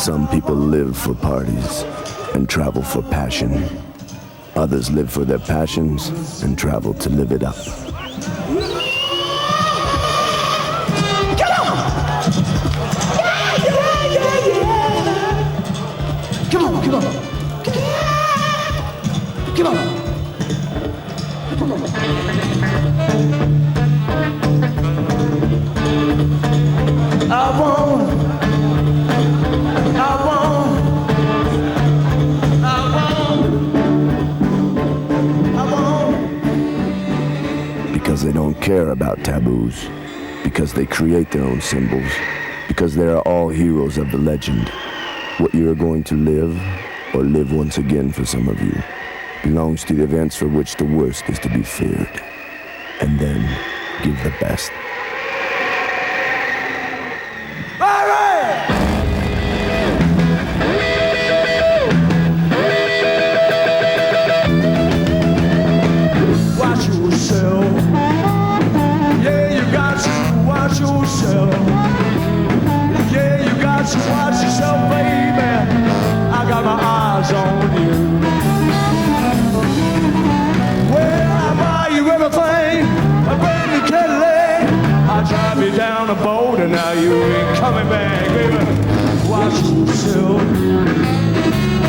Some people live for parties and travel for passion. Others live for their passions and travel to live it up. Come on, come on. Come on. Come on. I won't. Because they don't care about taboos. Because they create their own symbols. Because they are all heroes of the legend. What you are going to live, or live once again for some of you, belongs to the events for which the worst is to be feared. And then, give the best. Watch yourself. Yeah, you got to watch yourself. Yeah, you got to watch yourself, baby. I got my eyes on you. Well, I buy you everything, a brand new Cadillac. I drive you down the boat and now you ain't coming back, baby. Watch yourself.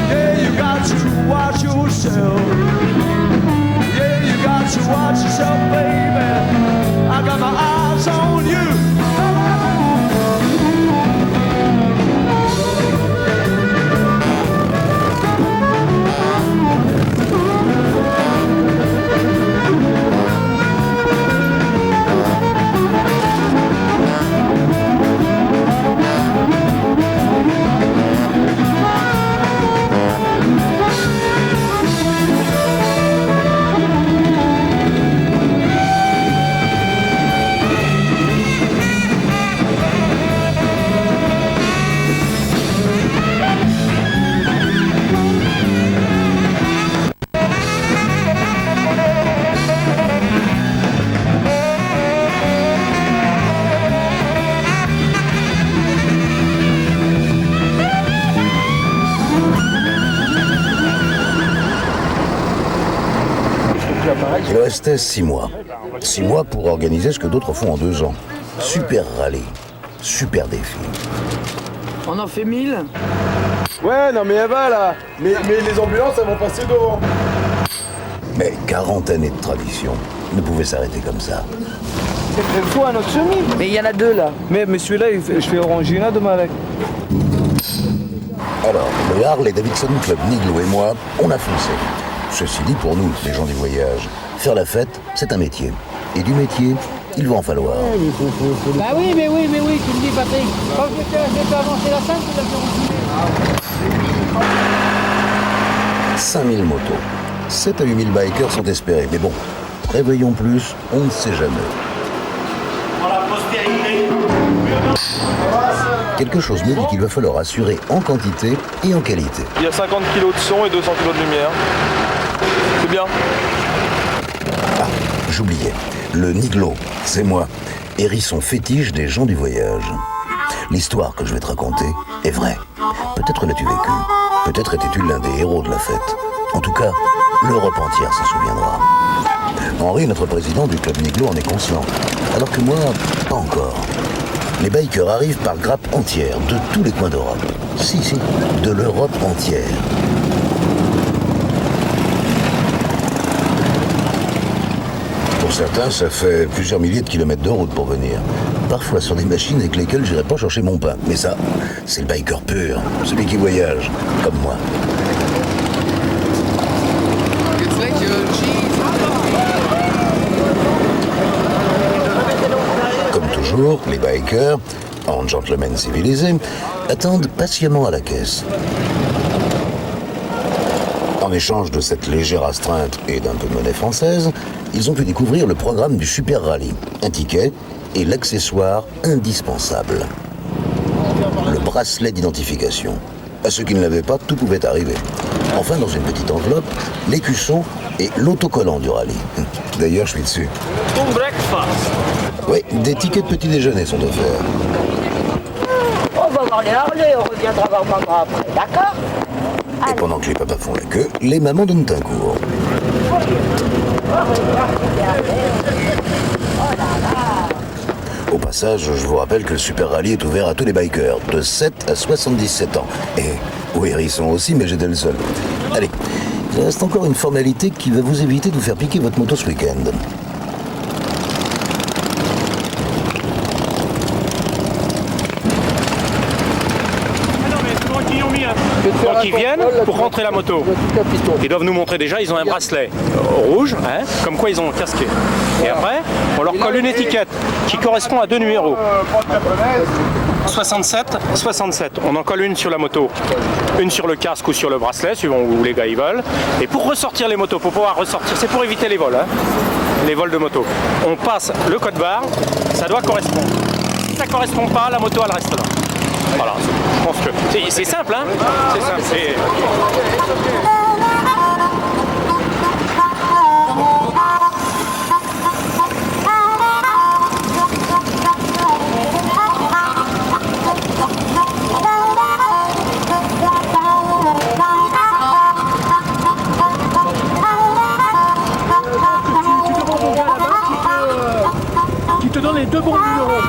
Yeah, you got to watch yourself. Yeah, you got to watch yourself, baby. I got my eyes on you. Il restait 6 mois. 6 mois pour organiser ce que d'autres font en 2 ans. Super rallye. Super défi. On en fait 1000 ? Ouais, non mais elle va là. Mais les ambulances, elles vont passer devant. Mais 40 années de tradition ne pouvaient s'arrêter comme ça. Il faut un autre semi. Mais il y en a 2 là. Mais celui-là, je fais Orangina demain avec. Alors, le Harley Davidson Club Niglo et moi, on a foncé. Ceci dit, pour nous, les gens du voyage, faire la fête, c'est un métier. Et du métier, il va en falloir. Bah oui, mais oui, tu me dis, Patrick. Quand je fais avancer la salle, tu vas faire 5000 motos. 7 à 8000 bikers sont espérés. Mais bon, prévoyons plus, on ne sait jamais. Quelque chose me dit qu'il va falloir assurer en quantité et en qualité. Il y a 50 kg de son et 200 kg de lumière. C'est bien. Ah, j'oubliais. Le Niglo, c'est moi, hérisson fétiche des gens du voyage. L'histoire que je vais te raconter est vraie. Peut-être l'as-tu vécue. Peut-être étais-tu l'un des héros de la fête. En tout cas, l'Europe entière s'en souviendra. Henri, notre président du club Niglo, en est conscient. Alors que moi, pas encore. Les bikers arrivent par grappes entières, de tous les coins d'Europe. Si, de l'Europe entière. Pour certains, ça fait plusieurs milliers de kilomètres de route pour venir. Parfois sur des machines avec lesquelles j'irai pas chercher mon pain. Mais ça, c'est le biker pur, celui qui voyage, comme moi. Comme toujours, les bikers, en gentlemen civilisés, attendent patiemment à la caisse. En échange de cette légère astreinte et d'un peu de monnaie française, ils ont pu découvrir le programme du Super Rallye, un ticket et l'accessoire indispensable. Le bracelet d'identification. À ceux qui ne l'avaient pas, tout pouvait arriver. Enfin, dans une petite enveloppe, l'écusson et l'autocollant du rallye. D'ailleurs, je suis dessus. Ton breakfast. Oui, des tickets de petit déjeuner sont offerts. Oh bah voir les Harley, on reviendra voir maman après, d'accord? Et pendant que les papas font la queue, les mamans donnent un cours. Au passage, je vous rappelle que le Super Rallye est ouvert à tous les bikers, de 7 à 77 ans. Et oui, ils sont aussi, mais j'étais le seul. Allez, il reste encore une formalité qui va vous éviter de vous faire piquer votre moto ce week-end. Quand ils viennent pour rentrer la moto, ils doivent nous montrer déjà, ils ont un bracelet rouge, hein, comme quoi ils ont casqué. Et après, on leur colle une étiquette qui correspond à 2 numéros. 67, 67. On en colle une sur la moto, une sur le casque ou sur le bracelet, suivant où les gars ils veulent. Et pour ressortir les motos, pour pouvoir ressortir, c'est pour éviter les vols, hein, les vols de moto. On passe le code barre, ça doit correspondre. Si ça ne correspond pas, la moto elle reste là. Voilà, je pense que c'est simple, hein. C'est simple. Qui te donne les 2 bons numéros.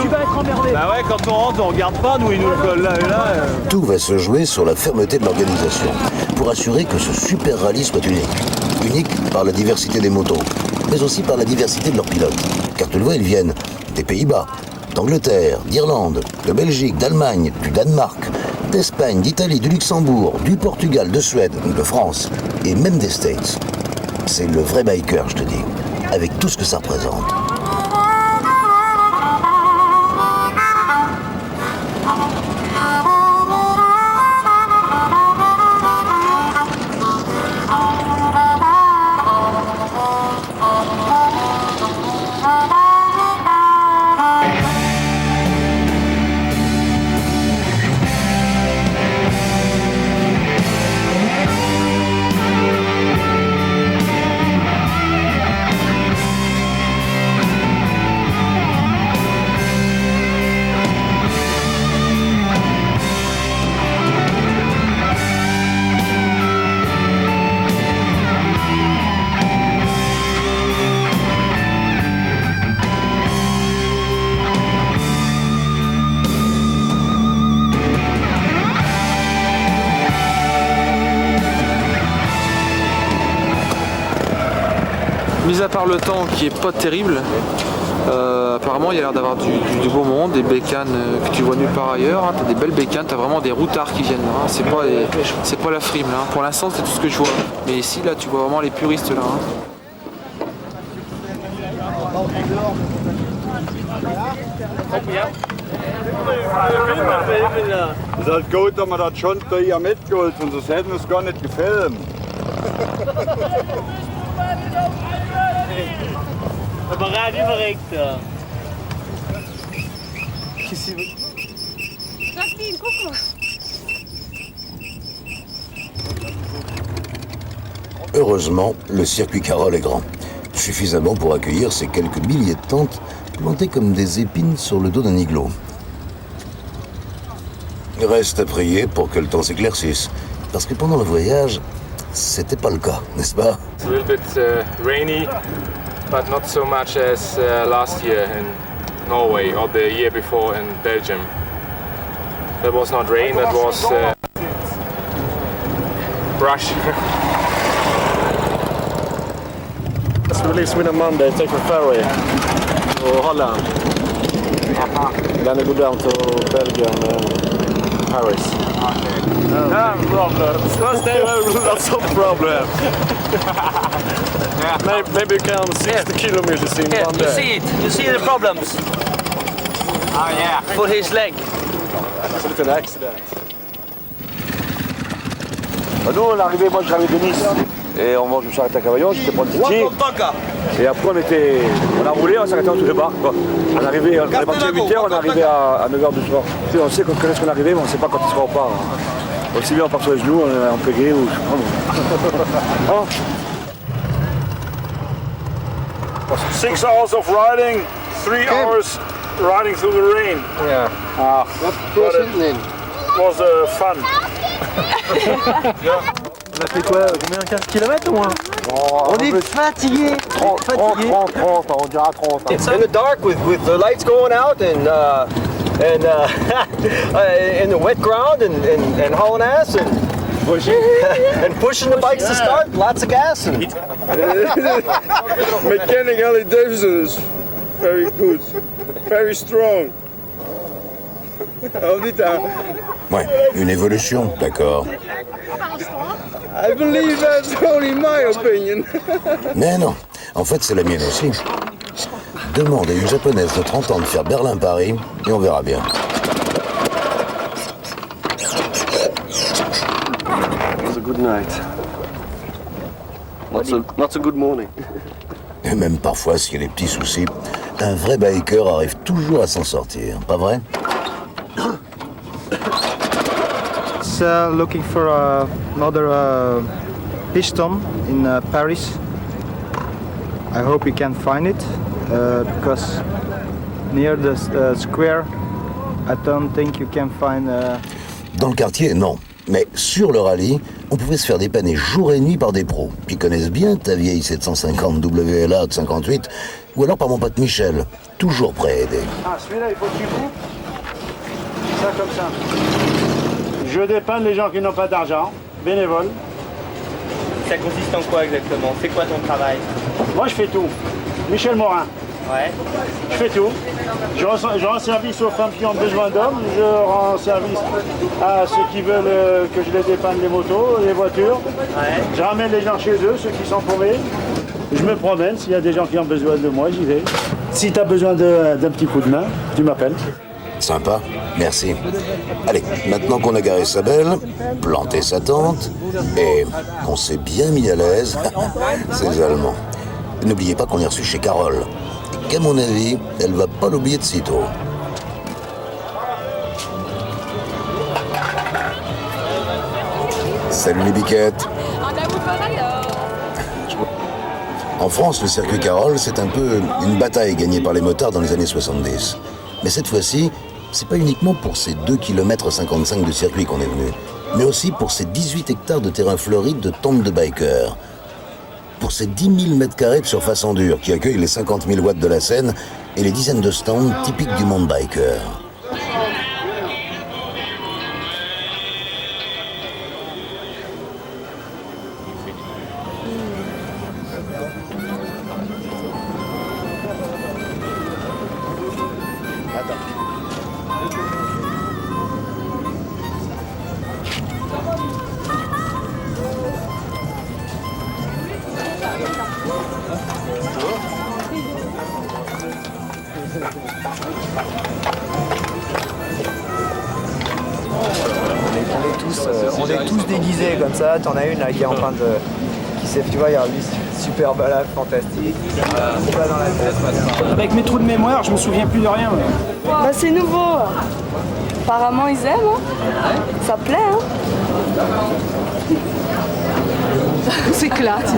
Tu vas être emmerdé. Bah ouais, quand on rentre, on regarde pas, nous ils nous collent là et là. Tout va se jouer sur la fermeté de l'organisation, pour assurer que ce Super Rallye soit unique. Unique par la diversité des motos, mais aussi par la diversité de leurs pilotes. Car tu le vois, ils viennent des Pays-Bas, d'Angleterre, d'Irlande, de Belgique, d'Allemagne, du Danemark, d'Espagne, d'Italie, du Luxembourg, du Portugal, de Suède, de France, et même des States. C'est le vrai biker, je te dis, avec tout ce que ça représente. Mis à part le temps qui est pas terrible, apparemment il y a l'air d'avoir du beau monde, des bécanes que tu vois nulle part ailleurs, hein. T'as des belles bécanes, t'as vraiment des routards qui viennent là, hein. C'est pas la frime là, hein. Pour l'instant c'est tout ce que je vois. Mais ici là tu vois vraiment les puristes là. Hein. Es ist halt gut, dass wir das schon hier mitgeholt haben, sonst hätten wir es gar nicht gefilmt. Apparat direkt da. Jacqueline, guck mal. Heureusement, le circuit Carole est grand. Suffisamment pour accueillir ces quelques milliers de tentes plantées comme des épines sur le dos d'un igloo. Reste à prier pour que le temps s'éclaircisse. Parce que pendant le voyage, c'était pas le cas, n'est-ce pas? It's a little bit rainy, but not so much as last year in Norway or the year before in Belgium. That was not rain, that was brush. We leave Sweden Monday, take the ferry to Holland. Then we go down to Belgium and Paris. No problem. That's no problem. Maybe you can 60 kilometers in one You day. see it. You see the problems. Oh yeah. For his leg. It's an accident. Nous, on est arrivé, moi je suis arrivé de Nice. Et je me suis arrêté à Cavaillon, j'étais prendre Titi. Et après on a roulé, on s'est arrêté en dessous des barques. On est arrivé, on est parti à 8h, on est arrivé à 9h du soir. On sait qu'on connaît ce qu'on est arrivé, mais on ne sait pas quand il sera au part. Aussi bien on part sur les genoux, on est en pégé ou je sais pas. 6 hours of riding, 3 hours riding through the rain. Yeah. But it was fun. On a fait quoi? Combien? 15 km au moins? On est fatigué. 30, on dira 30. It's in the dark with the lights going out and in the wet ground and hauling ass and and pushing the bikes to start, lots of gas. And Mechanic Harley Davidson is very good, very strong. Ouais, une évolution, d'accord. I believe that's only my opinion. Mais non, en fait c'est la mienne aussi. Demande à une japonaise de 30 ans de faire Berlin-Paris et on verra bien. it was a good night. Not a good morning. Et même parfois, s'il y a des petits soucis, un vrai biker arrive toujours à s'en sortir, pas vrai? Looking for another piston in Paris. I hope you can find it because near the square I don't think you can find. Dans le quartier, non. Mais sur le rallye, on pouvait se faire dépanner jour et nuit par des pros qui connaissent bien ta vieille 750 WLA de 58 ou alors par mon pote Michel, toujours prêt à aider. Ah, celui-là, il faut que tu coupes. Ça comme ça. Je dépanne les gens qui n'ont pas d'argent, bénévole. Ça consiste en quoi exactement? C'est quoi ton travail? Moi, je fais tout. Michel Morin. Ouais. Je fais tout. Je rends service aux femmes qui ont besoin d'hommes. Je rends service à ceux qui veulent que je les dépanne les motos, les voitures. Ouais. Je ramène les gens chez eux, ceux qui sont paumés. Je me promène. S'il y a des gens qui ont besoin de moi, j'y vais. Si tu as besoin d'un petit coup de main, tu m'appelles. Sympa, merci. Allez, maintenant qu'on a garé sa belle, planté sa tente et qu'on s'est bien mis à l'aise, ces Allemands. N'oubliez pas qu'on est reçu chez Carole et qu'à mon avis, elle va pas l'oublier de sitôt. Salut les biquettes. En France, le circuit Carole, c'est un peu une bataille gagnée par les motards dans les années 70. Mais cette fois-ci, c'est pas uniquement pour ces 2 km 55 de circuit qu'on est venu, mais aussi pour ces 18 hectares de terrain fleuri de tentes de bikers. Pour ces 10 000 mètres carrés de surface en dur qui accueillent les 50 000 watts de la Seine et les dizaines de stands typiques du monde biker. On est tous déguisés comme ça. T'en as une là qui est en train de. Qui sait, tu vois, il y a lui, super balade, fantastique. Pas dans la tête. Avec mes trous de mémoire, je me souviens plus de rien. Bah, c'est nouveau. Apparemment, ils aiment. Hein. Ça plaît. Hein. S'éclate.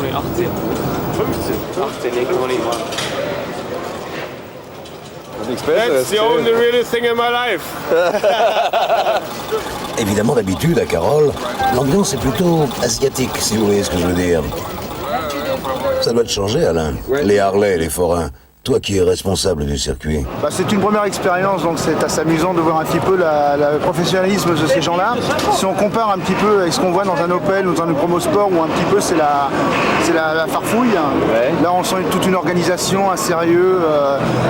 Nee, 18. 15. 18, ik nog niet, man. That's the only really thing in my life. Évidemment, d'habitude, à Carole, l'ambiance est plutôt asiatique, si vous voyez ce que je veux dire. Ça doit te changer, Alain. Les Harley et les forains. Toi qui es responsable du circuit. Bah, c'est une première expérience, donc c'est assez amusant de voir un petit peu le professionnalisme de ces gens-là. Si on compare un petit peu avec ce qu'on voit dans un Opel ou dans un Promo Sport, où un petit peu c'est la farfouille. Ouais. Là, on sent toute une organisation, un sérieux,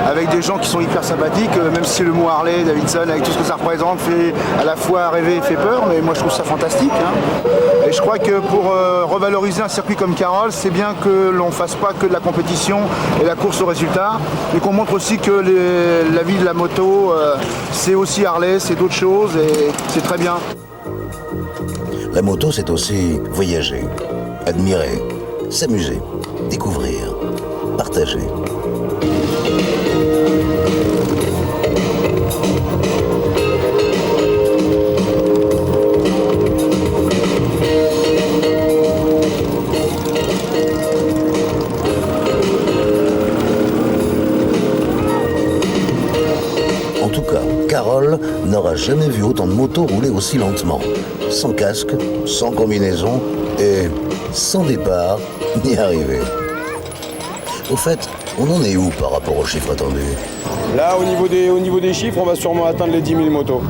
avec des gens qui sont hyper sympathiques, même si le mot Harley, Davidson, avec tout ce que ça représente, fait à la fois rêver et fait peur, mais moi je trouve ça fantastique. Hein. Et je crois que pour revaloriser un circuit comme Carole, c'est bien que l'on fasse pas que de la compétition et la course au résultat, histoire et qu'on montre aussi que la vie de la moto, c'est aussi Harley, c'est d'autres choses et c'est très bien. La moto, c'est aussi voyager, admirer, s'amuser, découvrir, partager. En tout cas, Carole n'aura jamais vu autant de motos rouler aussi lentement, sans casque, sans combinaison et sans départ ni arrivée. Au fait, on en est où par rapport aux chiffres attendus? Là, au niveau des chiffres, on va sûrement atteindre les 10 000 motos.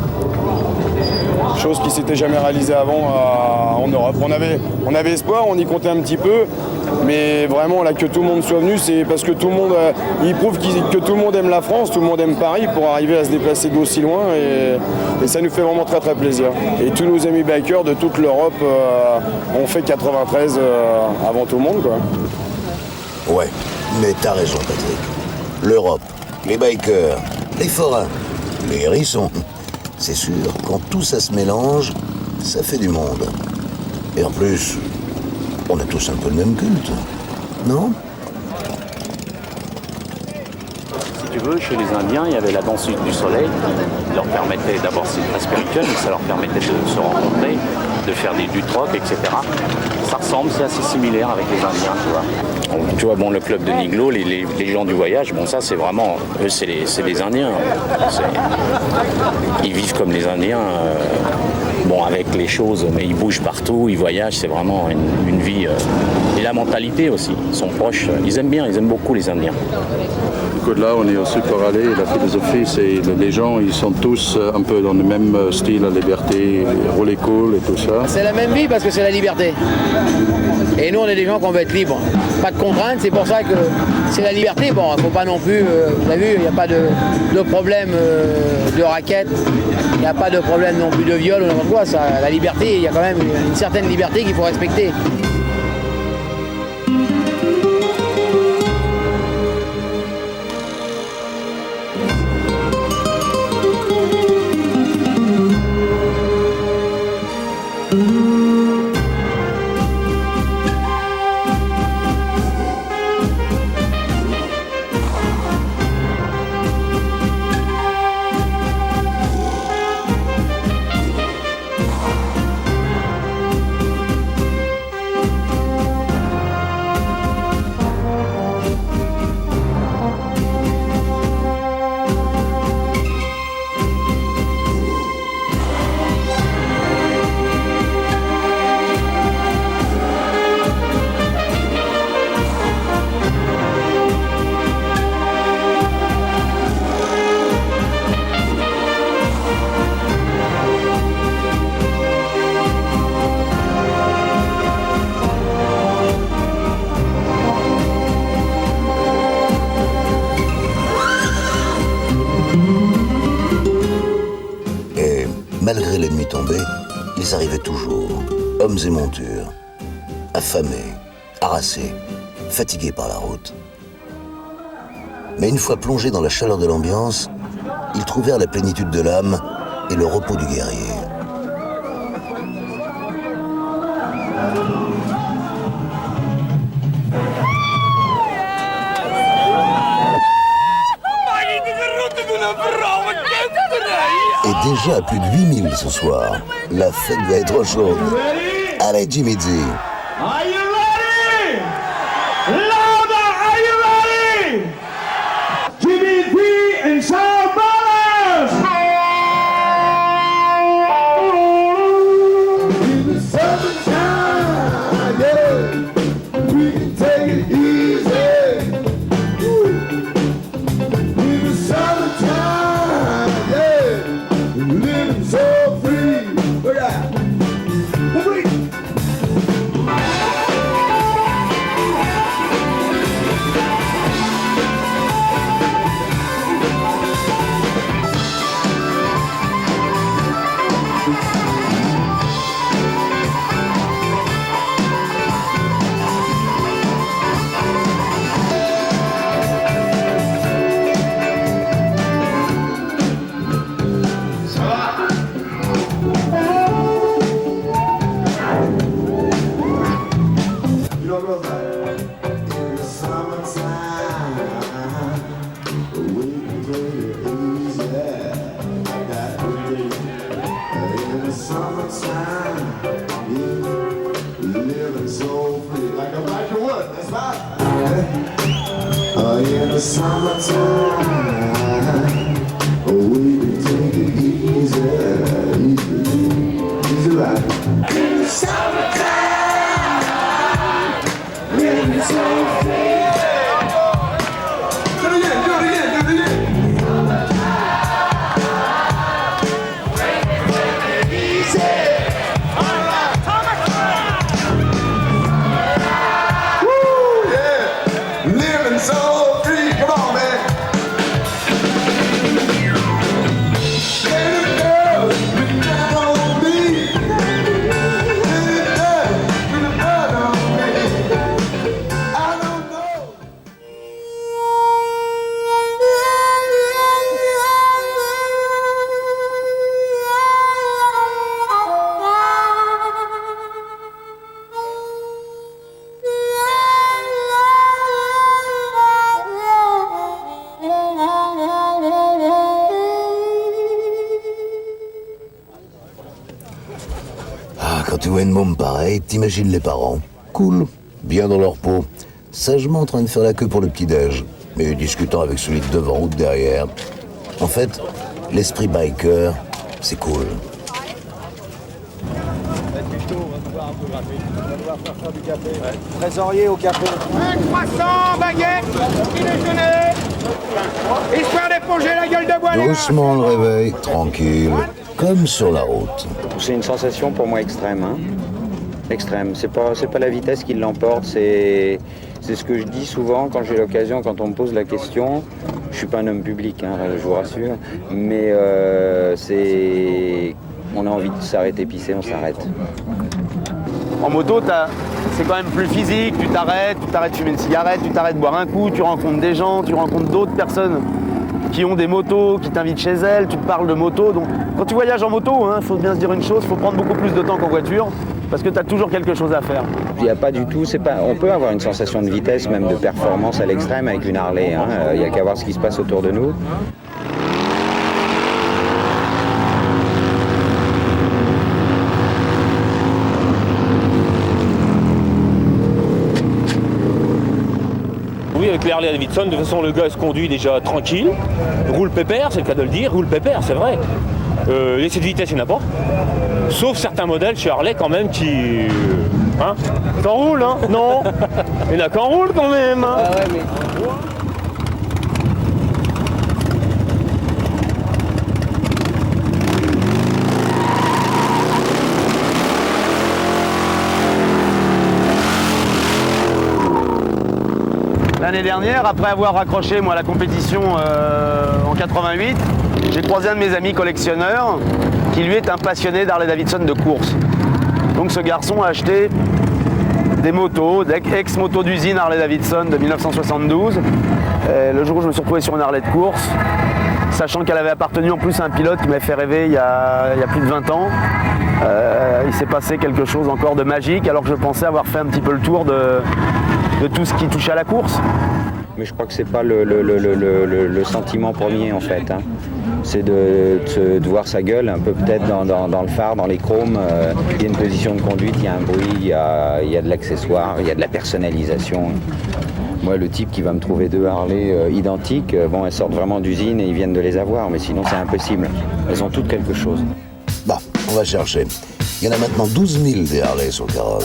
Chose qui s'était jamais réalisée avant en Europe. On avait espoir, on y comptait un petit peu, mais vraiment là que tout le monde soit venu, c'est parce que tout le monde, il prouve que tout le monde aime la France, tout le monde aime Paris pour arriver à se déplacer d'aussi loin et ça nous fait vraiment très très plaisir. Et tous nos amis bikers de toute l'Europe ont fait 93 avant tout le monde, quoi. Ouais, mais t'as raison Patrick. L'Europe, les bikers, les forains, les hérissons. C'est sûr, quand tout ça se mélange, ça fait du monde. Et en plus, on a tous un peu le même culte, non? Si tu veux, chez les Indiens, il y avait la danse du soleil qui leur permettait, d'abord c'est très spirituel, mais ça leur permettait de se rencontrer, de faire du troc, etc. Ça ressemble, c'est assez similaire avec les Indiens, tu vois. Tu vois, bon, le club de Niglo, les gens du voyage, bon, ça c'est vraiment, eux c'est les Indiens. Ils vivent comme les Indiens, bon, avec les choses, mais ils bougent partout, ils voyagent, c'est vraiment une vie. Et la mentalité aussi, ils sont proches, ils aiment beaucoup les Indiens. Du coup, là, on est au Super Rallye, la philosophie, c'est les gens, ils sont tous un peu dans le même style, la liberté, rouler cool et tout ça. C'est la même vie parce que c'est la liberté. Et nous, on est des gens qui veut être libres. Pas de contraintes, c'est pour ça que c'est la liberté. Bon, il ne faut pas non plus, vous avez vu, il n'y a pas de problème de raquette, il n'y a pas de problème non plus de viol ou n'importe quoi. Ça, la liberté, il y a quand même une certaine liberté qu'il faut respecter. Malgré les nuits tombées, ils arrivaient toujours, hommes et montures, affamés, harassés, fatigués par la route. Mais une fois plongés dans la chaleur de l'ambiance, ils trouvèrent la plénitude de l'âme et le repos du guerrier. Et déjà à plus de 8000 ce soir, la fête va être chaude. Allez Jimmy Z. Are you ready? Louder, are you ready? Jimmy Z and Sound Brothers! In the summertime, yeah, we can take it easy. In the summertime, yeah, living so free. Look out. Quand tu vois une môme pareille, t'imagines les parents. Cool, bien dans leur peau, sagement en train de faire la queue pour le petit-déj, mais discutant avec celui de devant ou de derrière. En fait, l'esprit biker, c'est cool. Trésorier au café. Un croissant, baguette, petit déjeuner, histoire d'éponger la gueule de bois. Doucement le réveil, tranquille, comme sur la route. C'est une sensation pour moi extrême. Hein. Extrême. C'est pas la vitesse qui l'emporte, c'est ce que je dis souvent quand j'ai l'occasion, quand on me pose la question. Je suis pas un homme public, hein, je vous rassure, mais on a envie de s'arrêter pisser, on s'arrête. En moto, c'est quand même plus physique, tu t'arrêtes de fumer une cigarette, tu t'arrêtes de boire un coup, tu rencontres des gens, tu rencontres d'autres personnes qui ont des motos, qui t'invitent chez elles, tu te parles de moto. Donc, quand tu voyages en moto, faut bien se dire une chose, il faut prendre beaucoup plus de temps qu'en voiture, parce que tu as toujours quelque chose à faire. Il n'y a pas du tout, on peut avoir une sensation de vitesse, même de performance à l'extrême avec une Harley. Hein. Il n'y a qu'à voir ce qui se passe autour de nous. Oui, avec les Harley Davidson, de toute façon le gars se conduit déjà tranquille, roule pépère, c'est le cas de le dire, roule pépère, c'est vrai. L'essai de vitesse, il n'y en a pas. Sauf certains modèles chez Harley quand même qui... Hein, t'en roules, hein? Non. Il y en a qu'en roule quand même. Hein. Ah ouais, mais... L'année dernière, après avoir raccroché moi la compétition en 88, j'ai croisé un de mes amis collectionneurs qui lui est un passionné d'Harley Davidson de course. Donc ce garçon a acheté des motos, ex-motos d'usine Harley Davidson de 1972. Et le jour où je me suis retrouvé sur une Harley de course, sachant qu'elle avait appartenu en plus à un pilote qui m'avait fait rêver il y a plus de 20 ans, il s'est passé quelque chose encore de magique alors que je pensais avoir fait un petit peu le tour de tout ce qui touche à la course. Mais je crois que c'est pas le sentiment premier en fait. Hein. C'est de voir sa gueule un peu peut-être dans le phare, dans les chromes. Il y a une position de conduite, il y a un bruit, il y a de l'accessoire, il y a de la personnalisation. Moi, le type qui va me trouver deux Harley identiques, bon, elles sortent vraiment d'usine et ils viennent de les avoir, mais sinon c'est impossible. Elles ont toutes quelque chose. Bah, on va chercher. Il y en a maintenant 12 000 des Harley sur Carole.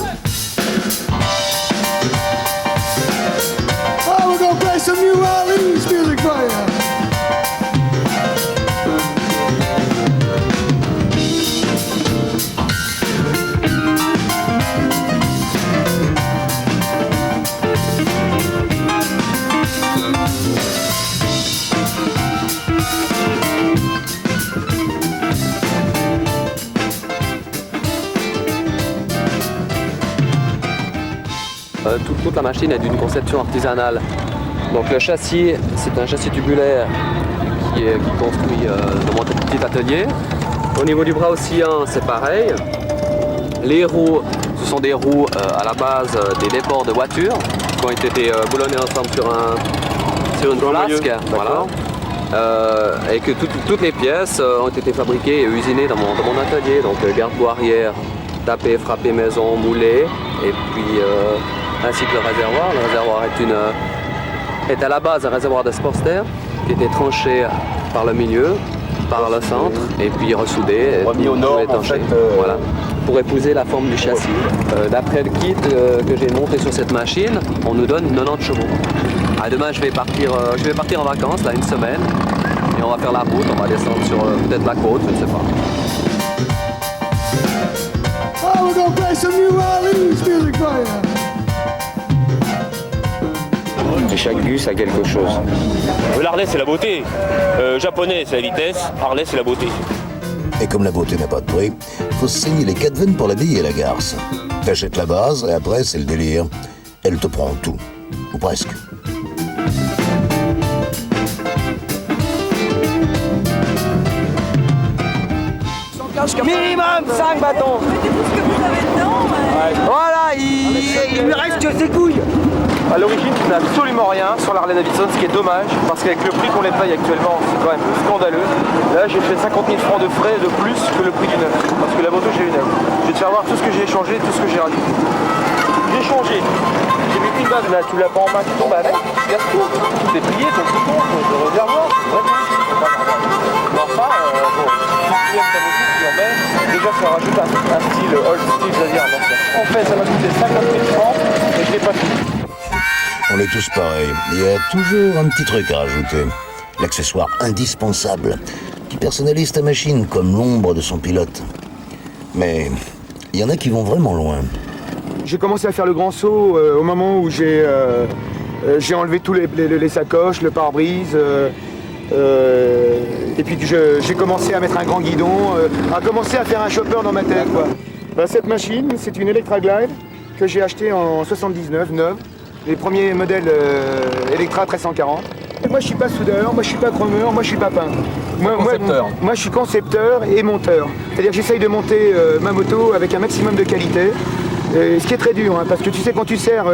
Oh, we're gonna play some New Orleans music for you. Toute la machine est d'une conception artisanale. Donc le châssis, c'est un châssis tubulaire qui est construit dans mon petit atelier. Au niveau du bras oscillant, c'est pareil. Les roues, ce sont des roues à la base des déports de voitures qui ont été boulonnés ensemble sur une flasque. Voilà. Et que toutes les pièces ont été fabriquées et usinées dans mon atelier. Donc garde-boue arrière, tapé, frappé maison, moulé. Et puis ainsi que le réservoir. Le réservoir est est à la base un réservoir de Sportster qui était tranché par le milieu, par le centre, et puis ressoudé, remis aux normes en fait. Voilà, pour épouser la forme du châssis. D'après le kit que j'ai monté sur cette machine, on nous donne 90 chevaux. Demain, je vais partir en vacances, là, une semaine, et on va faire la route, on va descendre sur peut-être la côte, je ne sais pas. Oh, we're gonna play some New Orleans music for you. Et chaque bus a quelque chose. L'Harley, c'est la beauté. Japonais, c'est la vitesse. Harley, c'est la beauté. Et comme la beauté n'a pas de prix, faut se saigner les 4 veines pour la bille et la garce. T'achètes la base et après, c'est le délire. Elle te prend tout. Ou presque. Minimum 5 bâtons. Voilà, il lui reste que ses couilles. À l'origine, tu n'as absolument rien sur l'Harley Davidson, ce qui est dommage, parce qu'avec le prix qu'on les paye actuellement, c'est quand même scandaleux. Là, j'ai fait 50 000 francs de frais de plus que le prix du neuf, parce que la moto, j'ai une neuve. Je vais te faire voir tout ce que j'ai échangé, tout ce que j'ai rajouté. J'ai changé. J'ai mis une base là, tu l'as pas en main, tu tombes avec, tu casses tout. Tout est plié, ton bouton, ton réservoir. Enfin, bon, si tu aimes ta moto, tu en mets. Déjà, ça rajoute un style old style, c'est-à-dire un ancien. En fait, ça m'a coûté 50 000 francs, et je l'ai pas fait. On est tous pareils. Il y a toujours un petit truc à rajouter. L'accessoire indispensable qui personnalise ta machine comme l'ombre de son pilote. Mais il y en a qui vont vraiment loin. J'ai commencé à faire le grand saut au moment où j'ai enlevé tous les sacoches, le pare-brise. Et puis j'ai commencé à mettre un grand guidon, à commencer à faire un chopper dans ma tête, quoi. Ben, cette machine, c'est une Electra Glide que j'ai achetée en 79, neuve. Les premiers modèles Electra 1340. Et moi je suis pas soudeur, moi je suis pas chromeur, moi je suis pas peintre. Moi je suis concepteur et monteur. C'est-à-dire que j'essaye de monter ma moto avec un maximum de qualité. Ce qui est très dur, hein, parce que tu sais quand tu sers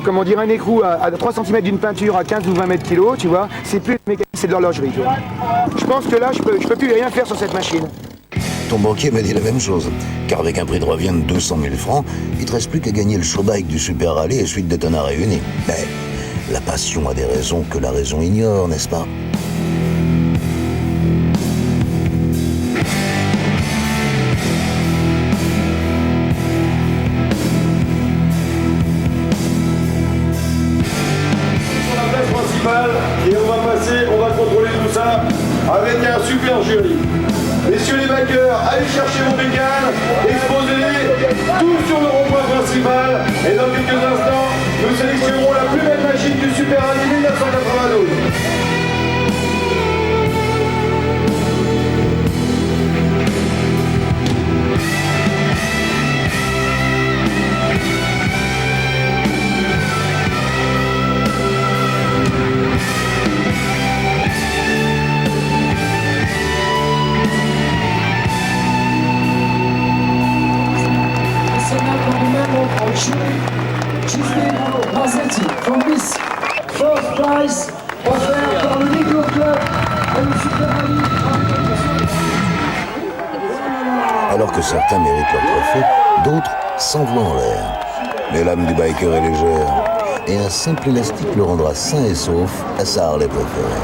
comment dire, un écrou à 3 cm d'une peinture à 15 ou 20 mètres kilos, tu vois, c'est plus mécanique, c'est de l'horlogerie. Je pense que là je peux plus rien faire sur cette machine. Ton banquier m'a dit la même chose, car avec un prix de revient de 200 000 francs, il te reste plus qu'à gagner le showbike du Super Rallye et suite Daytona réunis. Mais la passion a des raisons que la raison ignore, n'est-ce pas? Sur la place principale, et on va contrôler tout ça avec un super jury. Messieurs les backers, allez chercher vos bécanes, exposez-les tous sur le rond-point principal. Et dans quelques instants, nous sélectionnerons la plus belle machine du Super Rallye 1992. First prize offert par le Niglo Club et le Super Rallye. Alors que certains méritent leur trophée, d'autres s'envoient en l'air. Mais l'âme du biker est légère, et un simple élastique le rendra sain et sauf à sa Harley préférée.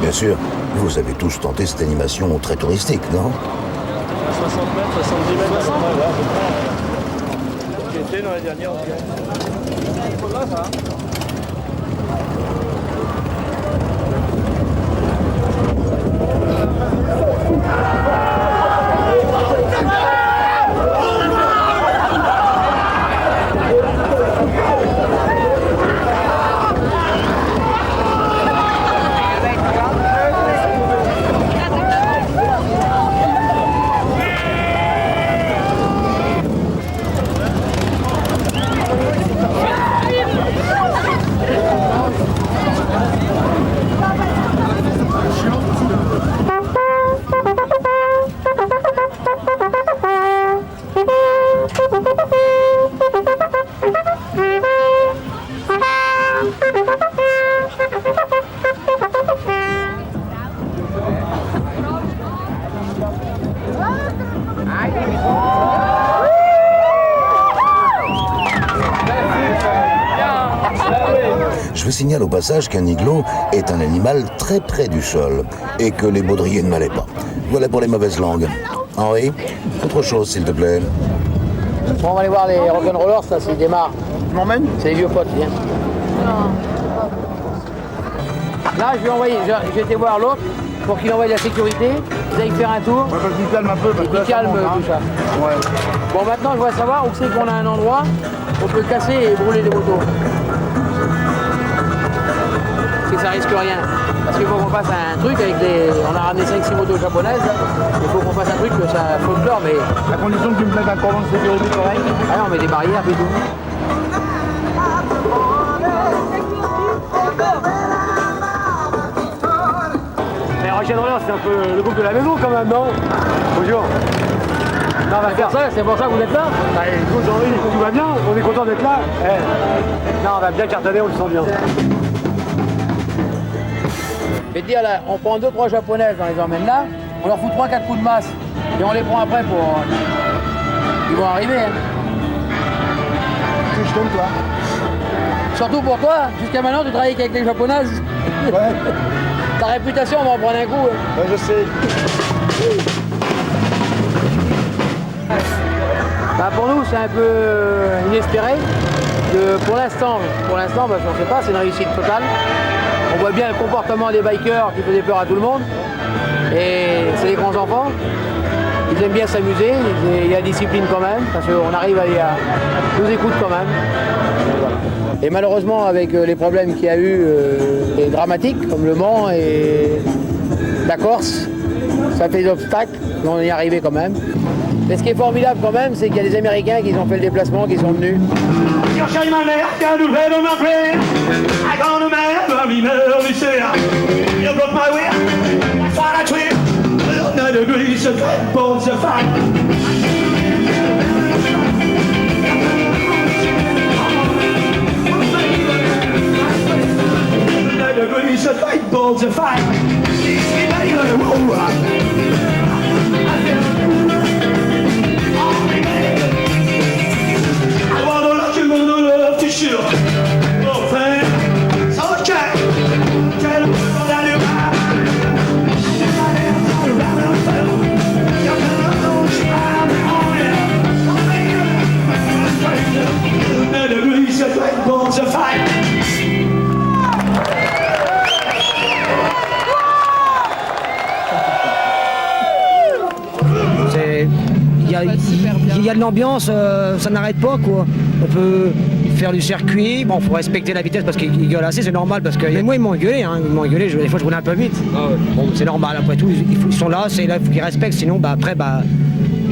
Bien sûr, vous avez tous tenté cette animation très touristique, non? 60 mètres, 70 mètres, 60 mètres. Qui était dans la dernière. signale au passage qu'un igloo est un animal très près du sol et que les baudriers ne m'allaient pas. Voilà pour les mauvaises langues. Henri, autre chose s'il te plaît. Bon, on va aller voir les rock'n'rollers, là, s'ils démarrent. Tu m'emmènes? C'est les vieux potes, viens. Là, je vais été voir l'autre pour qu'il envoie de la sécurité, qu'ils aillent faire un tour. Ouais, parce qu'il calme un peu. Et qu'il calme tout ça. Ouais. Bon, maintenant, je voudrais savoir où c'est qu'on a un endroit où on peut casser et brûler des motos. Parce que ça risque rien. Parce qu'il faut qu'on fasse un truc avec les... On a ramené 5-6 motos japonaises. Il faut qu'on fasse un truc que ça folklore, mais... À condition que tu me mettes un cordon de sécurité correct. Ah non, on met des barrières et tout. Mais Rock'n'Roller, c'est un peu le groupe de la maison quand même, non? Bonjour. Non, on va faire ça, c'est pour ça que vous êtes là? Écoute, Henri, tout va bien, on est content d'être là. Non, on va bien cartonner, on le sent bien. Je vais te dire là, on prend 2-3 japonaises, on les emmène là, on leur fout 3-4 coups de masse et on les prend après pour... Ils vont arriver. Hein. Que je t'aime, toi. Surtout pour toi, jusqu'à maintenant tu travailles avec les japonaises. Ouais. Ta réputation, on va en prendre un coup. Ouais, je sais. Bah pour nous, c'est un peu inespéré. Pour l'instant, parce qu'on ne sait pas, c'est une réussite totale. On voit bien le comportement des bikers qui faisait peur à tout le monde. Et c'est des grands enfants. Ils aiment bien s'amuser, il y a discipline quand même, parce qu'on arrive à nous écoutent quand même. Et malheureusement, avec les problèmes qu'il y a eu, les dramatiques, comme le Mans et la Corse, ça fait des obstacles, mais on y est arrivé quand même. Mais ce qui est formidable quand même, c'est qu'il y a des Américains qui ont fait le déplacement, qui sont venus. Il y a de l'ambiance, ça n'arrête pas quoi. On peut faire du circuit, bon faut respecter la vitesse parce qu'ils gueulent assez, c'est normal parce que mais moi ils m'ont gueulé, des fois je roulais un peu vite. Bon c'est normal, après tout, ils sont là, c'est là, il faut qu'ils respectent, sinon après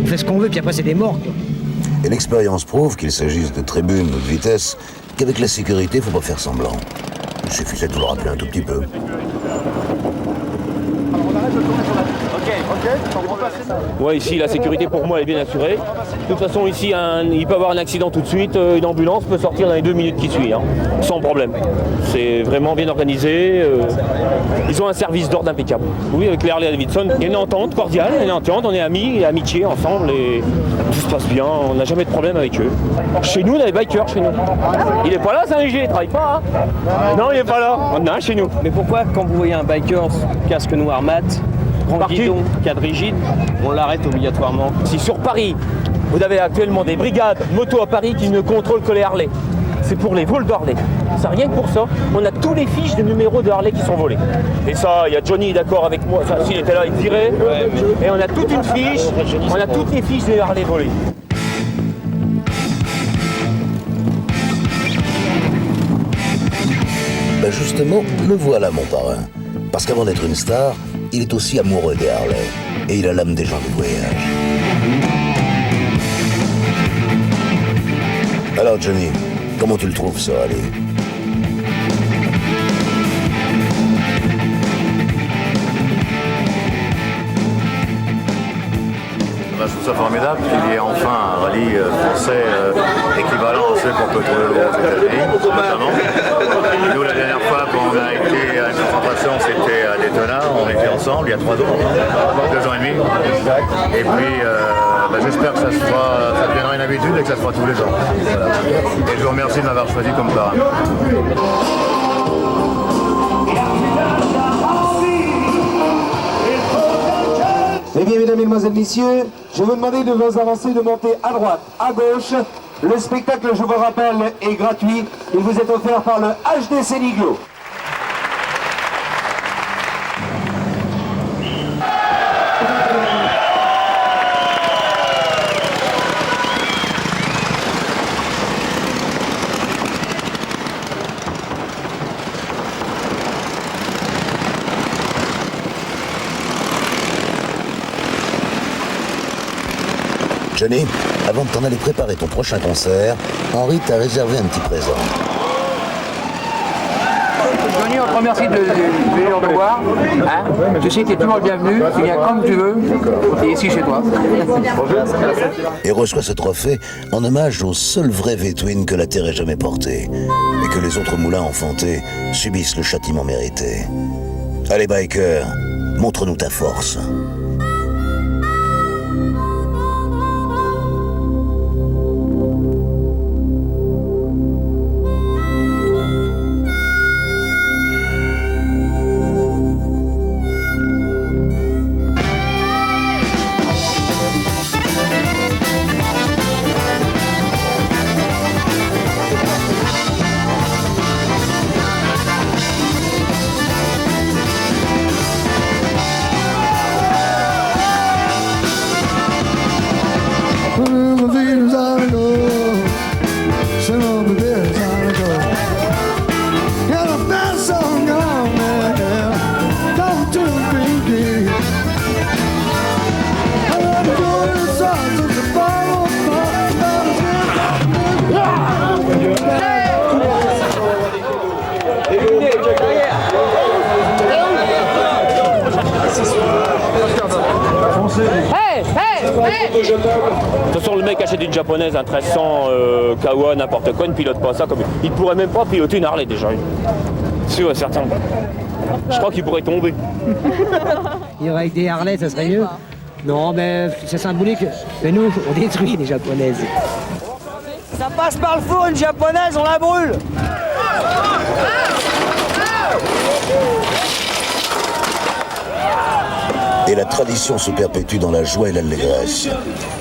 on fait ce qu'on veut, puis après c'est des morts quoi. Et l'expérience prouve qu'il s'agisse de tribunes ou de vitesse, qu'avec la sécurité, faut pas faire semblant. Il suffisait de vous le rappeler un tout petit peu. Ouais, ici la sécurité pour moi elle est bien assurée. De toute façon ici il peut y avoir un accident tout de suite, une ambulance peut sortir dans les 2 minutes qui suivent, sans problème. C'est vraiment bien organisé. Ils ont un service d'ordre impeccable. Oui, avec les Harley Davidson, il y a une entente cordiale, on est amis et amitié ensemble et tout se passe bien, on n'a jamais de problème avec eux. Chez nous on a des bikers chez nous. Il est pas là Saint-Léger, il travaille pas Non il est pas là, on en a un chez nous. Mais pourquoi quand vous voyez un biker casque noir mat, grand guidon, cadre rigide, on l'arrête obligatoirement? Si sur Paris, vous avez actuellement des brigades moto à Paris qui ne contrôlent que les Harley, c'est pour les vols d'Harley. C'est rien que pour ça. On a tous les fiches de numéros de Harley qui sont volés. Et ça, il y a Johnny d'accord avec moi. Enfin, s'il était là, il dirait. Et on a toute une fiche. On a toutes les fiches des Harley volées. Ben justement, le voilà mon parrain. Parce qu'avant d'être une star, il est aussi amoureux des Harley. Et il a l'âme des gens du voyage. Alors Johnny, comment tu le trouves ça, allez? Je trouve ça formidable qu'il y ait enfin un rallye français équivalent à ceux qu'on peut trouver aux États-Unis, notamment. Nous, la dernière fois qu'on a été à une concentration, c'était à Daytona, on était ensemble, il y a 3 ans, 2 ans et demi. Et puis, j'espère que ça deviendra une habitude et que ça se fera tous les ans. Voilà. Et je vous remercie de m'avoir choisi comme parrain. Eh bien, mesdames, mesdemoiselles, messieurs, je vais vous demander de vous avancer, de monter à droite, à gauche. Le spectacle, je vous rappelle, est gratuit. Il vous est offert par le HDC Niglo. Johnny, avant de t'en aller préparer ton prochain concert, Henri t'a réservé un petit présent. Johnny, on te remercie de venir nous voir. Hein, tu sais que tu es toujours le bienvenu, tu viens comme tu veux, tu es ici chez toi. Et reçoit ce trophée en hommage au seul vrai V-Twin que la Terre ait jamais porté, et que les autres moulins enfantés subissent le châtiment mérité. Allez, biker, montre-nous ta force. De toute façon, le mec achète une japonaise, un 1300 Kawa, n'importe quoi, il ne pilote pas ça comme. Il pourrait même pas piloter une Harley déjà. Sûr et certain. Je crois qu'il pourrait tomber. Il y aurait avec des Harley, ça serait mieux. Non, mais c'est symbolique. Mais nous, on détruit les japonaises. Ça passe par le four, une japonaise, on la brûle. Et la tradition se perpétue dans la joie et l'allégresse.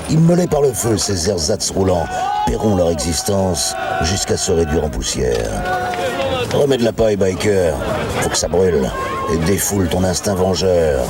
Immolés par le feu, ces ersatz roulants paieront leur existence jusqu'à se réduire en poussière. Remets de la paille, biker, faut que ça brûle, et défoule ton instinct vengeur.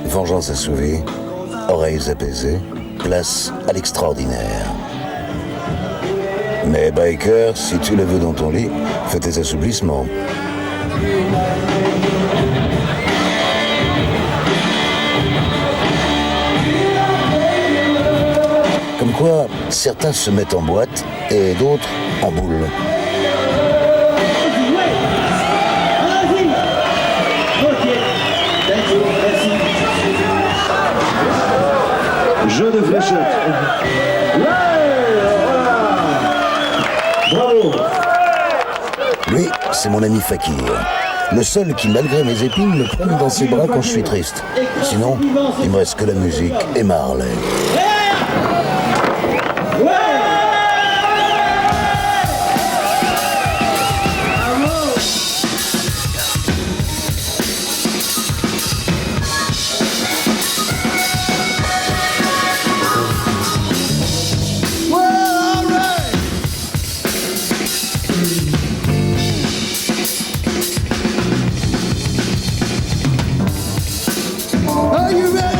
Vengeance assouvie, oreilles apaisées, place à l'extraordinaire. Mais biker, si tu le veux dans ton lit, fais tes assouplissements. Comme quoi, certains se mettent en boîte et d'autres en boule. Jeu de fléchettes. Ouais. c'est mon ami Fakir. Le seul qui, malgré mes épines, me prenne dans ses bras quand je suis triste. Sinon, il me reste que la musique et ma Harley. Are you ready?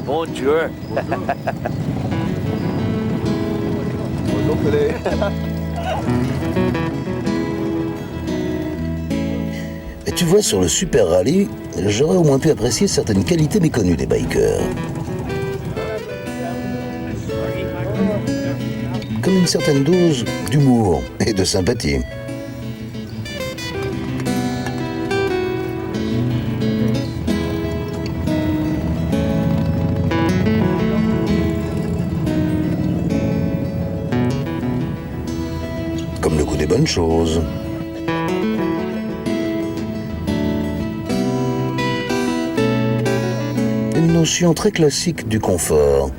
Mon Dieu. Et tu vois, sur le Super Rally, j'aurais au moins pu apprécier certaines qualités méconnues des bikers. Comme une certaine dose d'humour et de sympathie. Comme le goût des bonnes choses. Une notion très classique du confort.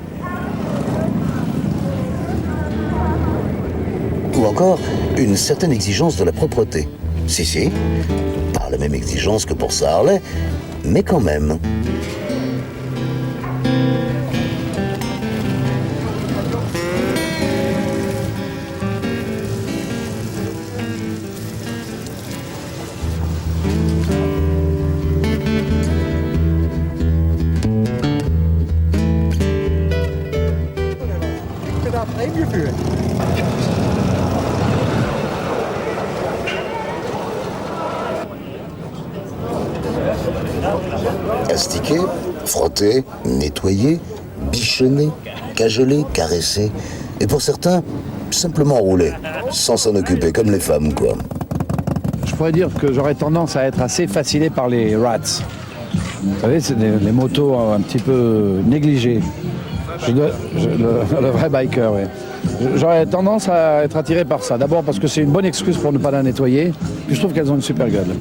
Ou encore une certaine exigence de la propreté. Si, pas la même exigence que pour sa Harley, mais quand même. Astiquer, frotter, nettoyer, bichonner, cajoler, caresser. Et pour certains, simplement rouler, sans s'en occuper, comme les femmes, quoi. Je pourrais dire que j'aurais tendance à être assez fasciné par les rats. Vous savez, c'est des motos un petit peu négligées. Le vrai biker, oui. J'aurais tendance à être attiré par ça. D'abord parce que c'est une bonne excuse pour ne pas la nettoyer. Puis je trouve qu'elles ont une super gueule.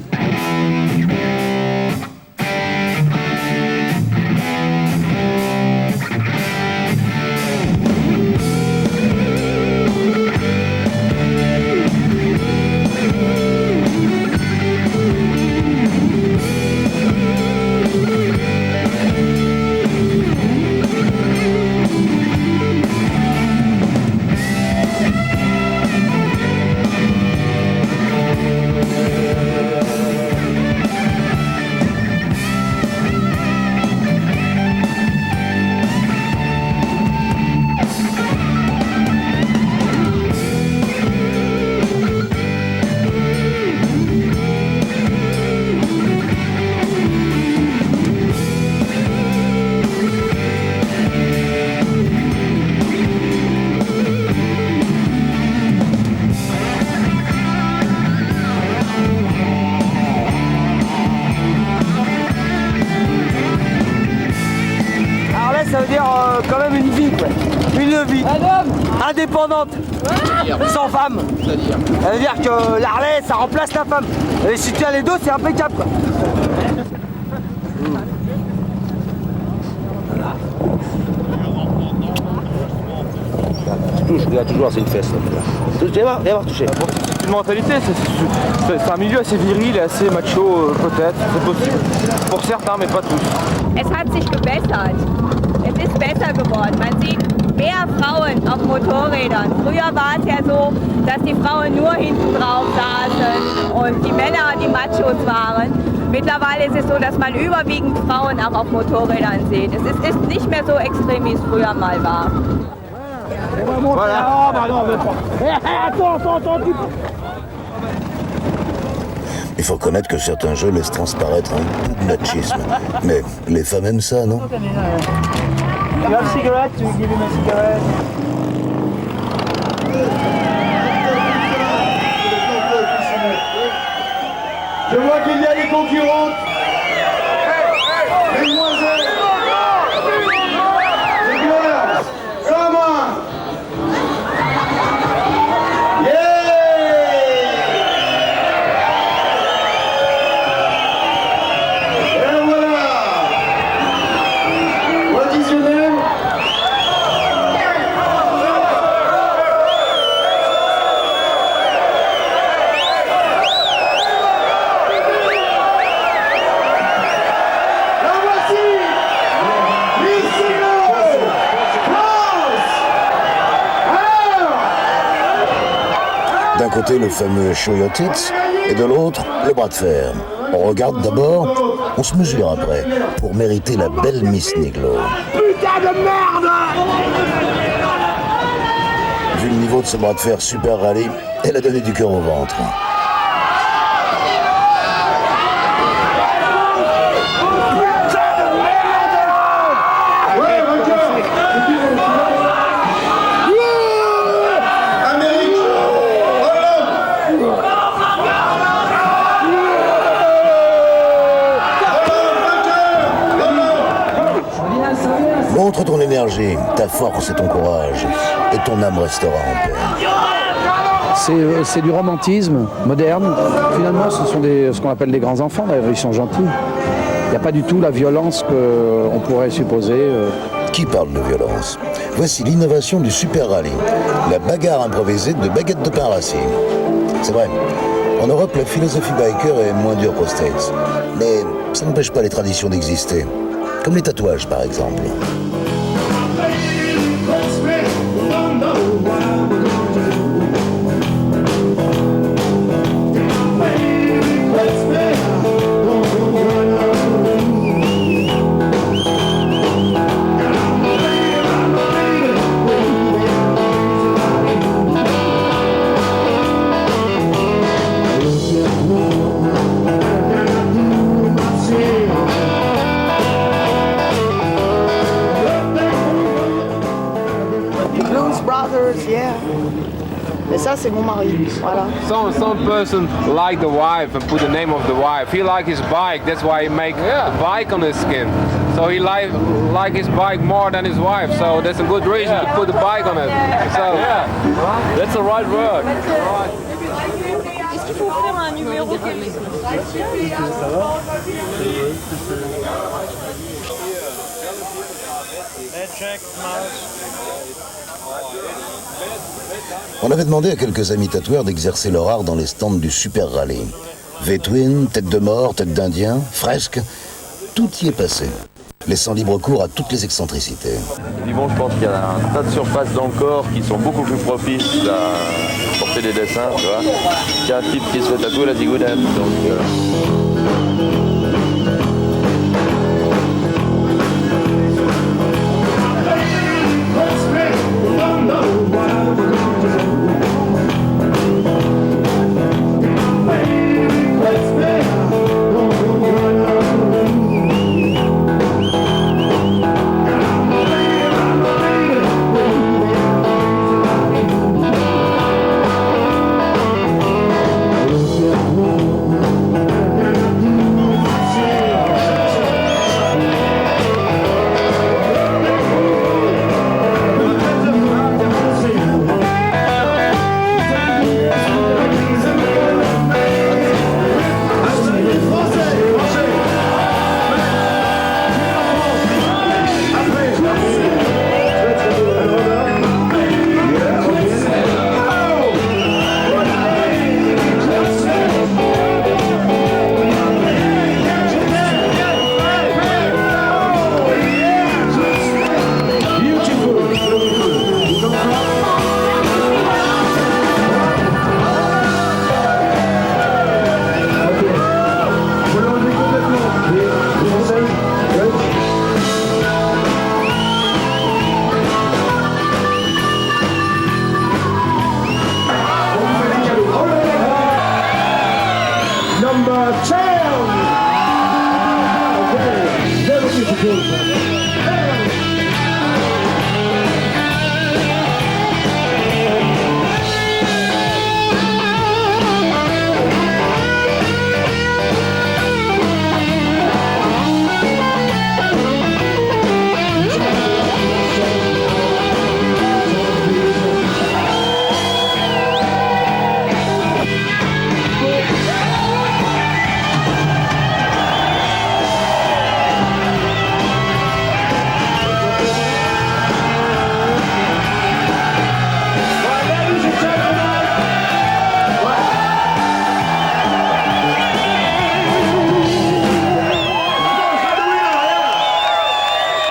ça veut dire quand même une vie, quoi. Une vie indépendante, sans femme. Ça veut dire que l'Harley, ça remplace la femme. Et si tu as les deux, c'est impeccable, quoi. Regarde toujours, c'est une fesse. Viens voir toucher. C'est une mentalité, c'est un milieu assez viril et assez macho, peut-être, c'est possible. Pour certains, mais pas tous. Es hat sich gebessert. Es ist besser geworden. Man sieht mehr Frauen auf Motorrädern. Früher war es ja so, dass die Frauen nur hinten drauf saßen und die Männer die Machos waren. Mittlerweile ist es so, dass man überwiegend Frauen auch auf Motorrädern sieht. Es ist nicht mehr so extrem, wie es früher mal war. Voilà. Il faut reconnaître que certains jeux laissent transparaître un peu de machisme. Mais les femmes aiment ça, non? You have cigarette, you give him a cigarette. Je vois qu'il y a des concurrentes. Mesdemoiselles. Girls, come on. D'un côté, le fameux show your tits, et de l'autre, le bras de fer. On regarde d'abord, on se mesure après, pour mériter la belle Miss Niglo. Putain de merde! Vu le niveau de ce bras de fer super rallye, elle a donné du cœur au ventre. Montre ton énergie, ta force et ton courage, et ton âme restera en paix. C'est du romantisme moderne. Finalement, ce sont ce qu'on appelle des grands enfants, d'ailleurs, ils sont gentils. Il n'y a pas du tout la violence qu'on pourrait supposer. Qui parle de violence? Voici l'innovation du Super Rallye, la bagarre improvisée de baguettes de pain rassis. C'est vrai, en Europe, la philosophie biker est moins dure qu'aux States. Mais ça n'empêche pas les traditions d'exister. Comme les tatouages, par exemple. Yeah. Et ça, c'est mon mari. Voilà. Some person like the wife and put the name of the wife. He like his bike. That's why he make a bike on his skin. So he like his bike more than his wife. So that's a good reason to put the bike on it. So that's the right word. Est-ce qu'il faut faire un numéro? On avait demandé à quelques amis tatoueurs d'exercer leur art dans les stands du Super Rallye. V-twin, tête de mort, tête d'Indien, fresque, tout y est passé, laissant libre cours à toutes les excentricités. Et bon, je pense qu'il y a un tas de surfaces dans le corps qui sont beaucoup plus propices à porter des dessins, tu vois. Il y a un type qui se fait tatouer la zigounette, donc...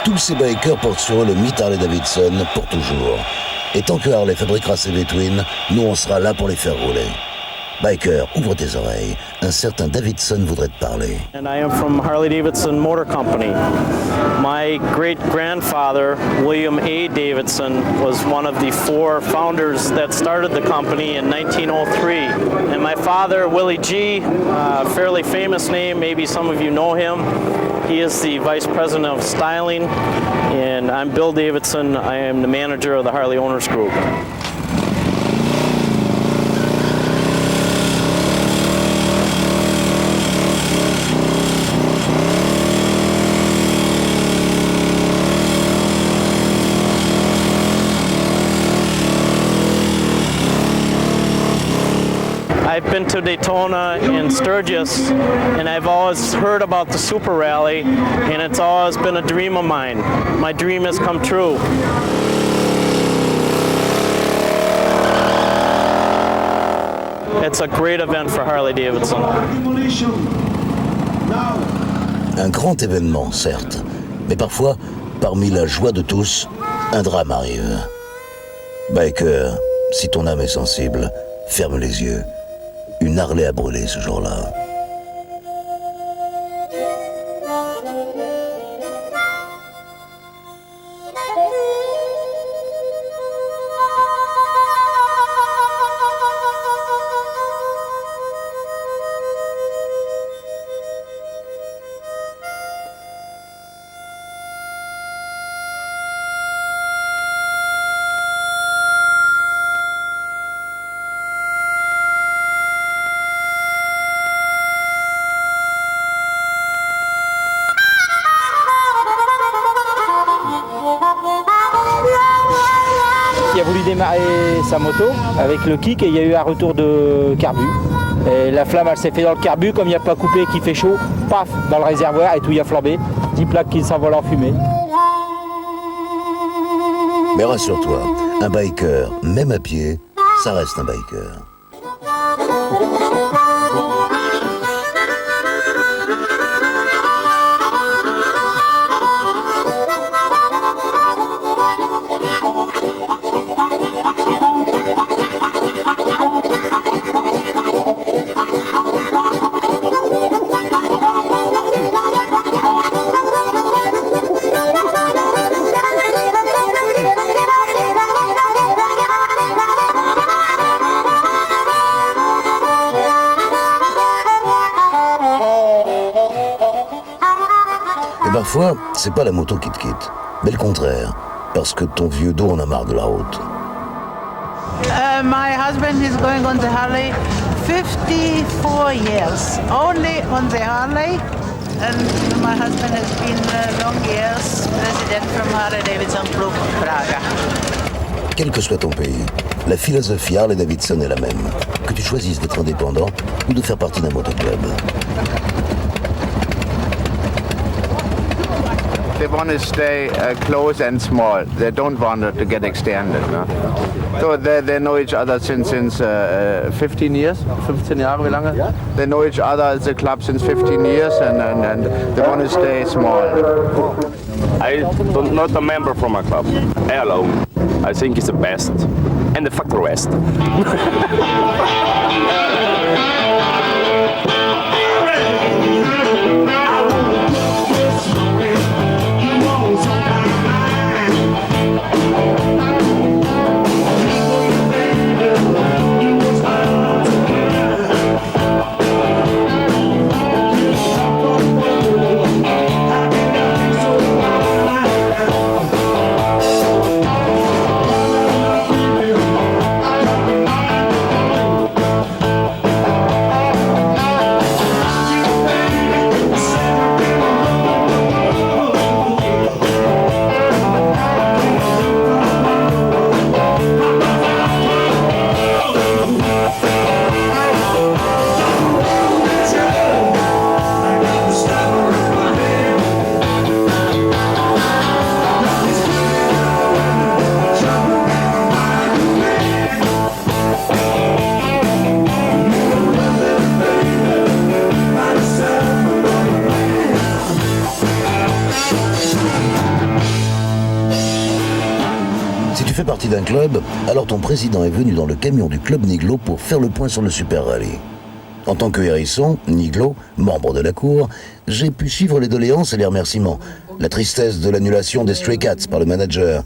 Tous ces bikers portent sur eux le mythe Harley-Davidson pour toujours. Et tant que Harley fabriquera ses V-Twin, nous on sera là pour les faire rouler. Biker, ouvre tes oreilles. Un certain Davidson voudrait te parler. And I am from Harley-Davidson Motor Company. My great-grandfather, William A. Davidson, was one of the 4 founders that started the company in 1903. And my father, Willie G., a fairly famous name, maybe some of you know him. He is the Vice President of Styling, and I'm Bill Davidson. I am the manager of the Harley Owners Group. I've been to Daytona and Sturgis, and I've always heard about the Super Rally, and it's always been a dream of mine. My dream has come true. It's a great event for Harley-Davidson. Un grand événement, certes, mais parfois, parmi la joie de tous, un drame arrive. Biker, si ton âme est sensible, ferme les yeux. Une Harley a brûlé ce jour-là. Qui a voulu démarrer sa moto avec le kick et il y a eu un retour de carbu. Et la flamme elle s'est fait dans le carbu, comme il n'y a pas coupé qui fait chaud, paf, dans le réservoir et tout y a flambé. 10 plaques qui s'envolent en fumée. Mais rassure-toi, un biker, même à pied, ça reste un biker. Et parfois, c'est pas la moto qui te quitte, mais le contraire, parce que ton vieux dos en a marre de la route. My husband is going on the Harley 54 years, only on the Harley, and my husband has been long years president from Harley-Davidson Club Praga. Quel que soit ton pays, la philosophie Harley-Davidson est la même, que tu choisisses d'être indépendant ou de faire partie d'un motoclub. They want to stay close and small. They don't want it to get extended. No? So they know each other since 15 years. 15 Jahre, wie lange? Yeah. They know each other as a club since 15 years and they want to stay small. I'm not a member from a club. Hello. I think it's the best. And the fuck the rest. fais partie d'un club, alors ton président est venu dans le camion du club Niglo pour faire le point sur le Super Rally. En tant que hérisson, Niglo, membre de la cour, j'ai pu suivre les doléances et les remerciements. La tristesse de l'annulation des Stray Cats par le manager.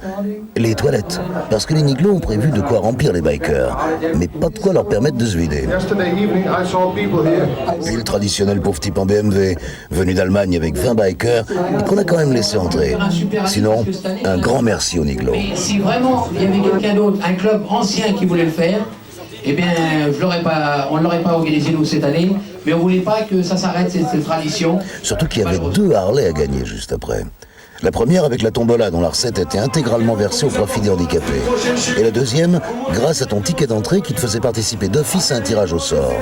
Les toilettes, parce que les Niglo ont prévu de quoi remplir les bikers, mais pas de quoi leur permettre de se vider. Puis le traditionnel pauvre type en BMW, venu d'Allemagne avec 20 bikers, et qu'on a quand même laissé entrer. Sinon, un grand merci aux Niglo. Mais si vraiment il y avait quelqu'un d'autre, un club ancien qui voulait le faire, eh bien, on ne l'aurait pas organisé nous cette année, mais on ne voulait pas que ça s'arrête, cette tradition. Surtout qu'il y avait 2 Harley à gagner juste après. La première avec la tombola dont la recette était intégralement versée au profit des handicapés. Et la deuxième, grâce à ton ticket d'entrée qui te faisait participer d'office à un tirage au sort.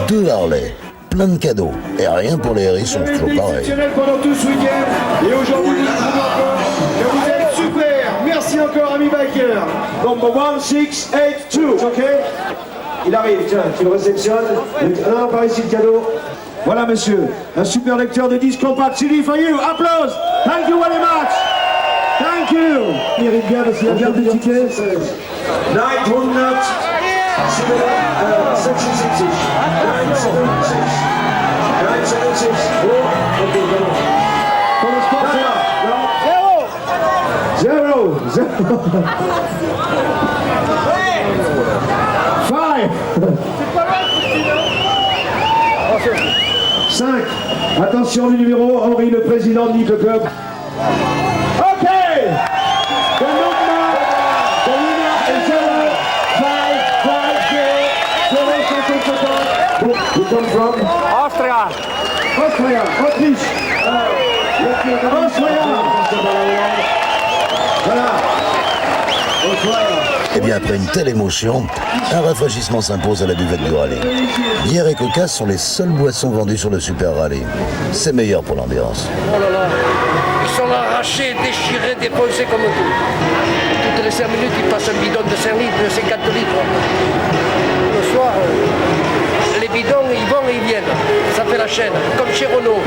2 Harley, plein de cadeaux, et rien pour les hérissons, toujours pareil. Pendant tout ce week-end, et aujourd'hui nous trouvons encore que vous êtes super. Merci encore ami biker. Number 1682, ok? Il arrive, tiens, tu le réceptionnes. Non, par ici le cadeau. Voilà monsieur, un super lecteur de disques compact CD for you. Applause. Thank you very much. Thank you. Il mérite bien parce qu'il a bien des tickets. 976. Pour le sponsor. Zéro. 5. Attention, le numéro, Henri, le président de Nico Club. OK. The number, the winner is 0550. You come from? Austria. Autriche. Voilà. Eh bien, après une telle émotion, un rafraîchissement s'impose à la buvette du rallye. Bière et coca sont les seules boissons vendues sur le Super Rally. C'est meilleur pour l'ambiance. Oh là là, ils sont arrachés, déchirés, défoncés comme tout. Toutes les 5 minutes, ils passent un bidon de 5 litres, de 50 litres. Le soir, les bidons, ils vont et ils viennent. Ça fait la chaîne, comme chez Renault.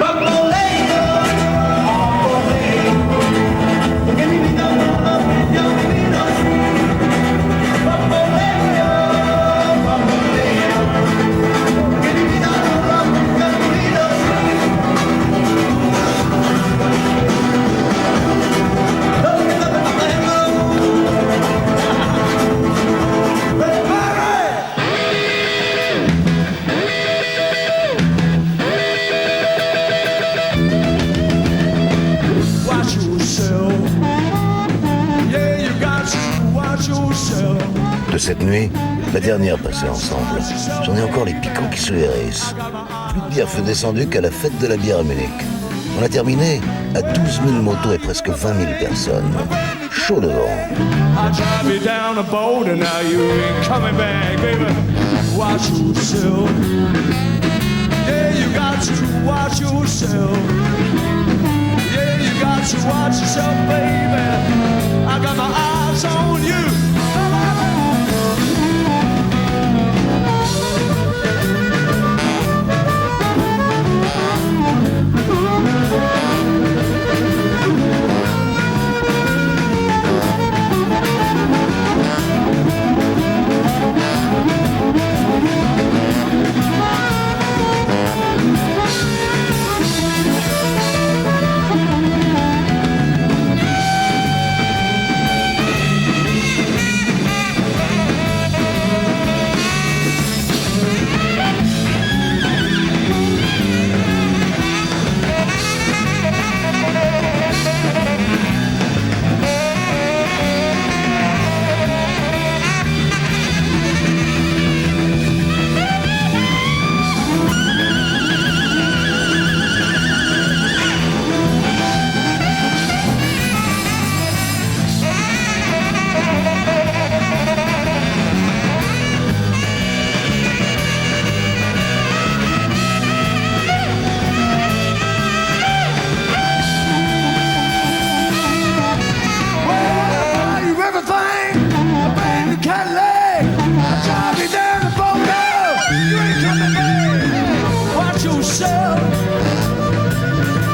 De cette nuit, la dernière passée ensemble, j'en ai encore les piquants qui se hérissent. Plus de bière fut descendue qu'à la fête de la bière à Munich. On a terminé à 12 000 motos et presque 20 000 personnes. Chaud devant. I drive you down a boat and now you ain't coming back, baby. Watch yourself. Yeah, you got to watch yourself. Yeah, you got to watch yourself, baby. I got my eyes on you.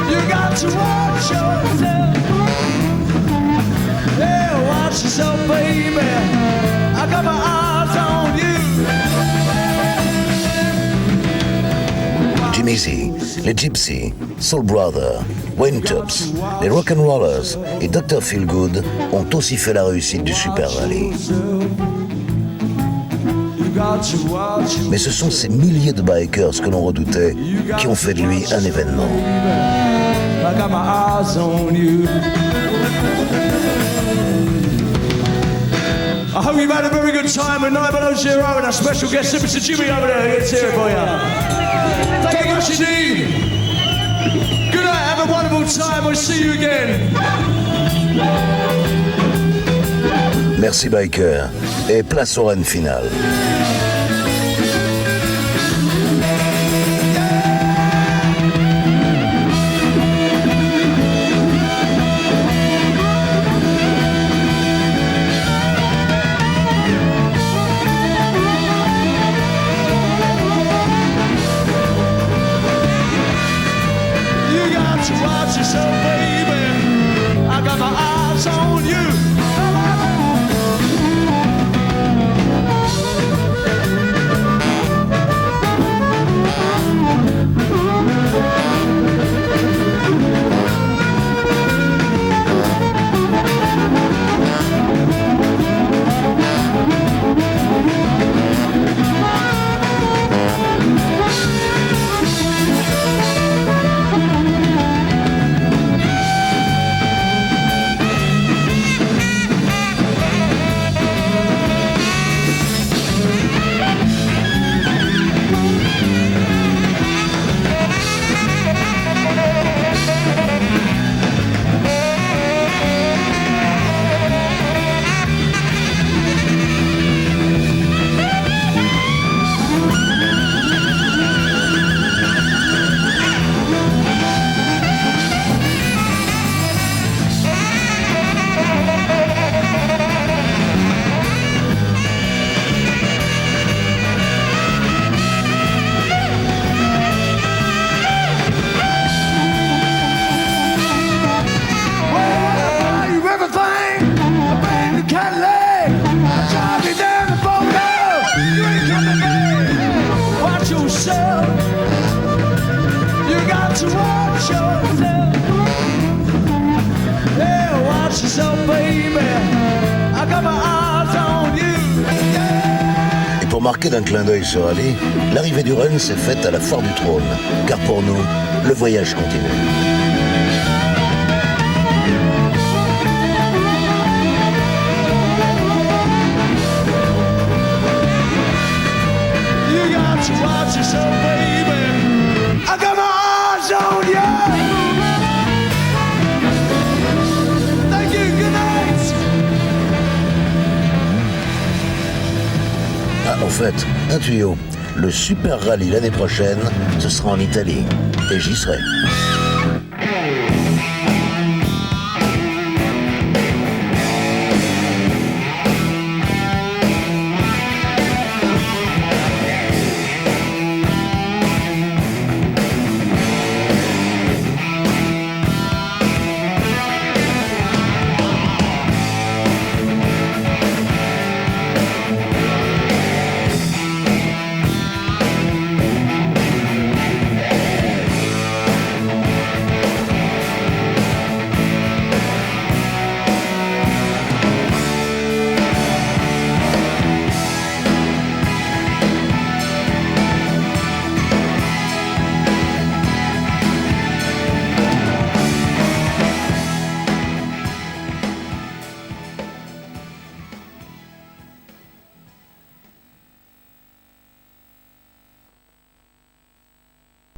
You got to watch yourself. Yeah, watch yourself, baby. I got my eyes on you. Jimmy Z, les Gypsy, Soul Brother, Wayne Tubbs, les Rock'n'Rollers et Dr. Feelgood ont aussi fait la réussite du Super Rally. Mais ce sont ces milliers de bikers que l'on redoutait qui ont fait de lui un événement. I got my eyes on you. I hope you've had a very good time with 910 and our special guest, Mr. Jimmy over there. Let's hear it for you. Take what you need. Good night, have a wonderful time. We'll see you again. Merci biker et place au run final. Watch yourself, baby. I got my eyes on you. Et pour marquer d'un clin d'œil ce rallye, l'arrivée du run s'est faite à la Foire du Trône, car pour nous, le voyage continue. Watch yourself, baby. I got my eyes on you. Thank you, good night. Ah, en fait, un tuyau. Le Super Rally l'année prochaine, ce sera en Italie. Et j'y serai.